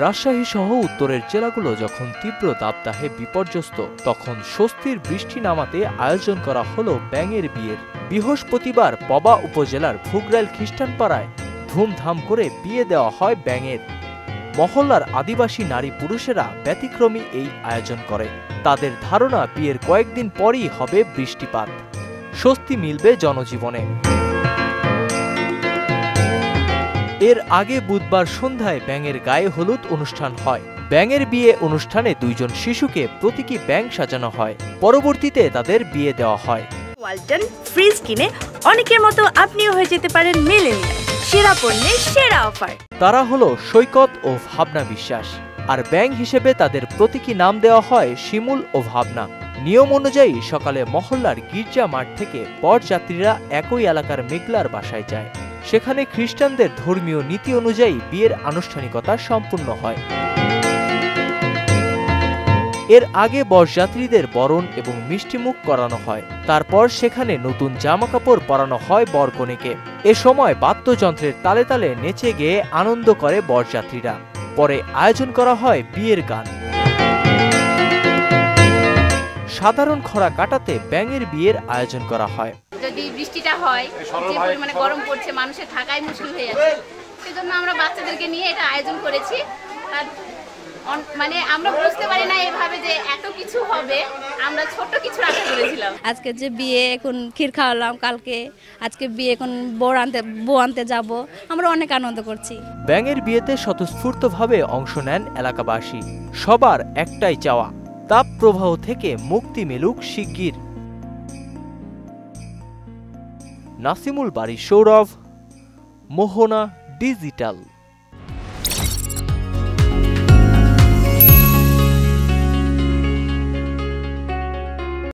রাজশাহী সহ উত্তরের জেলাগুলো যখন তীব্র দাবদাহে বিপর্যস্ত, তখন স্বস্তির বৃষ্টি নামাতে আয়োজন করা হলো ব্যাঙের বিয়ের। বৃহস্পতিবার পবা উপজেলার ভুগরাইল খ্রিস্টানপাড়ায় ধুমধাম করে বিয়ে দেওয়া হয় ব্যাঙের। মহল্লার আদিবাসী নারী পুরুষেরা ব্যতিক্রমী এই আয়োজন করে। তাদের ধারণা বিয়ের কয়েকদিন পরই হবে বৃষ্টিপাত, স্বস্তি মিলবে জনজীবনে। এর আগে বুধবার সন্ধ্যায় ব্যাঙের গায়ে হলুদ অনুষ্ঠান হয়। ব্যাঙের বিয়ে অনুষ্ঠানে 2 জন শিশুকে প্রতীকী ব্যাঙ সাজানো হয়। পরবর্তীতে তাদের বিয়ে দেওয়া হয়। ওয়ালটন ফ্রিজ কিনে অনেকের মতো আপনিও হয়ে যেতে পারেন মিলেনিয়াল সেরা পণ্যের সেরা অফার। তারা হলো সৈকত ও ভাবনা বিশ্বাস, আর ব্যাঙ হিসেবে তাদের প্রতীকী নাম দেওয়া হয় শিমুল ও ভাবনা। নিয়ম অনুযায়ী সকালে মহল্লার গির্জা মাঠ থেকে বরযাত্রীরা একই এলাকার মেঘলার বাসায় যায়। সেখানে খ্রিস্টানদের ধর্মীয় নীতি অনুযায়ী বিয়ের আনুষ্ঠানিকতা সম্পূর্ণ হয়। এর আগে বরযাত্রীদের বরণ এবং মিষ্টিমুখ করানো হয়। তারপর সেখানে নতুন জামাকাপড় পরানো হয় বরকনেকে। এ সময় বাদ্যযন্ত্রের তালে তালে নেচে গেয়ে আনন্দ করে বরযাত্রীরা। পরে আয়োজন করা হয় বিয়ের গান। সাধারণ খরা কাটাতে ব্যাঙের বিয়ের আয়োজন করা হয়। যদি বৃষ্টিটা হয়, যে পরিমাণে গরম পড়ছে, মানুষের থাকাই মুশকিল হয়ে যাচ্ছে, সেজন্য আমরা বাচ্চাদেরকে নিয়ে এটা আয়োজন করেছি। মানে আমরা বুঝতে পারি না এভাবে যে এত কিছু হবে, আমরা ছোট কিছু আশা করেছিলাম। আজকে যে বিয়ে, এখন ক্ষীর খাওয়ালাম, কালকে আজকে বিয়ে, এখন বউ আনতে যাব, আমরা অনেক আনন্দ করছি। ব্যাঙের বিয়েতে স্বতঃস্ফূর্তভাবে অংশ নেন এলাকাবাসী। সবার একটাই চাওয়া, তাপ প্রবাহ থেকে মুক্তি মিলুক শিগগির। নাসিমুল বারী সৌরভ, মোহনা ডিজিটাল।